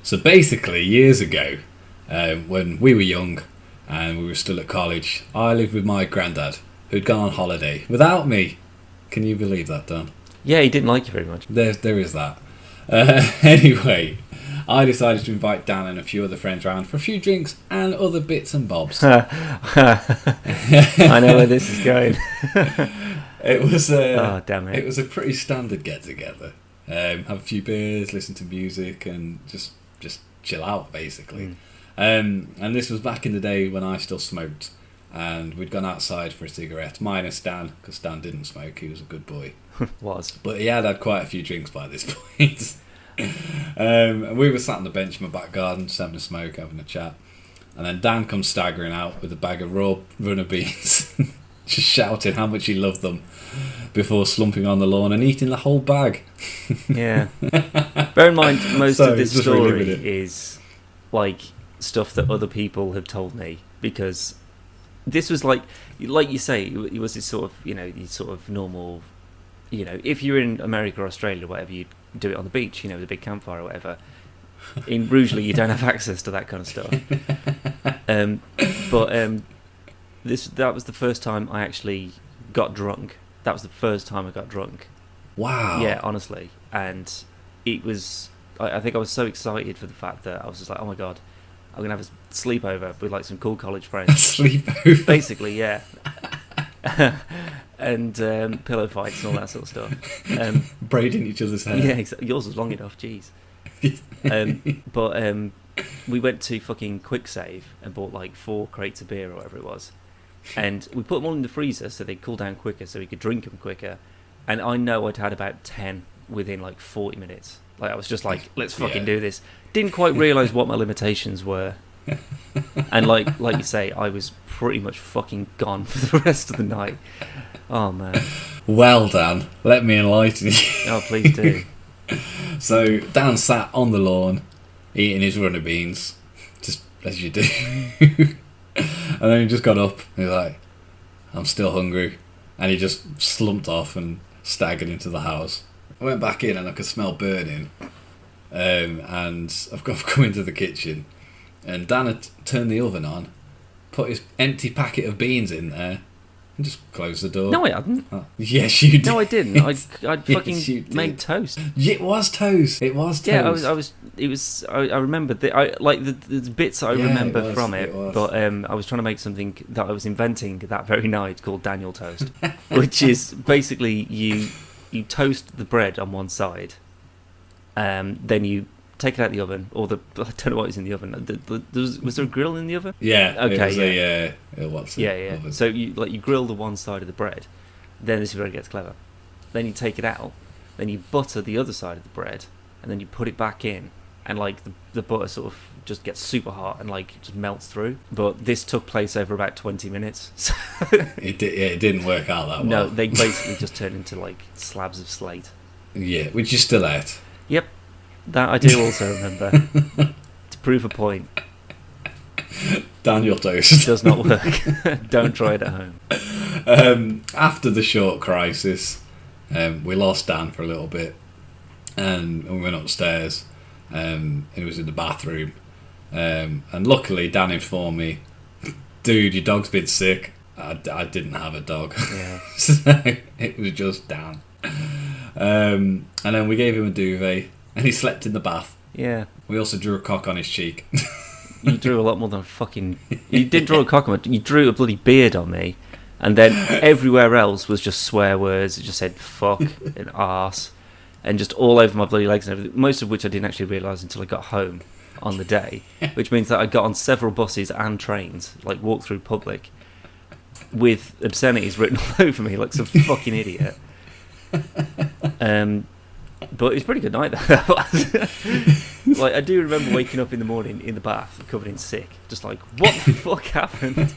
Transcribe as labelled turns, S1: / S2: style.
S1: So basically, years ago, when we were young and we were still at college, I lived with my granddad, who'd gone on holiday without me. Can you believe that, Dan?
S2: Yeah, he didn't like you very much.
S1: There is that. Anyway, I decided to invite Dan and a few other friends around for a few drinks and other bits and bobs.
S2: I know where this is going.
S1: It was
S2: oh, damn it.
S1: It was a pretty standard get together. Have a few beers, listen to music, and just chill out, basically. And this was back in the day when I still smoked, and we'd gone outside for a cigarette, minus Dan, because Dan didn't smoke. He was a good boy. But he had quite a few drinks by this point. And we were sat on the bench in my back garden, just having a smoke, having a chat, and then Dan comes staggering out with a bag of raw runner beans, just shouting how much he loved them, before slumping on the lawn and eating the whole bag.
S2: Yeah. Bear in mind, most of this
S1: just
S2: story is like stuff that other people have told me, because this was like you say, it was this sort of, these sort of normal, if you're in America or Australia or whatever, you'd do it on the beach, with a big campfire or whatever. In Rugeley, you don't have access to that kind of stuff. But that was the first time I actually got drunk. That was the first time I got drunk.
S1: Wow.
S2: Yeah, honestly. And it was, I think I was so excited for the fact that I was just like, oh my God, I'm going to have a sleepover with like some cool college friends.
S1: A sleepover?
S2: Basically, yeah. And pillow fights and all that sort of stuff.
S1: Braiding each other's hair.
S2: Yeah, exactly. Yours was long enough, jeez. But we went to fucking Quick Save and bought like 4 crates of beer or whatever it was. And we put them all in the freezer so they'd cool down quicker, so we could drink them quicker. And I know I'd had about 10 within like 40 minutes. Like, I was just like, let's fucking do this. Didn't quite realise what my limitations were. And like you say, I was pretty much fucking gone for the rest of the night. Oh man.
S1: Well, Dan, let me enlighten you.
S2: Oh, please do.
S1: So Dan sat on the lawn eating his runner beans, just as you do. And then he just got up and he was like, I'm still hungry. And he just slumped off and staggered into the house. I went back in and I could smell burning. And I've come into the kitchen, and Dan had turned the oven on, put his empty packet of beans in there, and just closed the door.
S2: No, I hadn't.
S1: Oh, yes, you did.
S2: No, I didn't. I'd fucking
S1: Yes,
S2: made toast.
S1: It was toast. It was toast.
S2: Yeah, I remember the bits I remember from it, but I was trying to make something that I was inventing that very night called Daniel toast, which is basically you toast the bread on one side, then you take it out of the oven, or I don't know what was in the oven. Was there a grill in the oven?
S1: Yeah.
S2: Okay.
S1: It was.
S2: Yeah. So you grill the one side of the bread. Then this is where it gets clever. Then you take it out. Then you butter the other side of the bread, and then you put it back in, and like the butter sort of just gets super hot and like just melts through. But this took place over about 20 minutes. So
S1: it didn't work out that well.
S2: No, they basically just turned into like slabs of slate.
S1: Yeah, which you still ate.
S2: Yep, that I do also remember. To prove a point.
S1: Daniel toast
S2: does not work. Don't try it at home.
S1: After the short crisis, we lost Dan for a little bit, and we went upstairs. He was in the bathroom, and luckily Dan informed me, dude, your dog's been sick. I didn't have a dog.
S2: Yeah.
S1: So it was just Dan. And then we gave him a duvet, and he slept in the bath.
S2: Yeah.
S1: We also drew a cock on his cheek.
S2: You drew a lot more than a fucking... You didn't draw a cock on me. You drew a bloody beard on me. And then everywhere else was just swear words. It just said fuck and arse. And just all over my bloody legs and everything. Most of which I didn't actually realise until I got home on the day. Which means that I got on several buses and trains, like walked through public, with obscenities written all over me like some fucking idiot. But it was a pretty good night though. Like, I do remember waking up in the morning in the bath covered in sick, just like, what the fuck happened?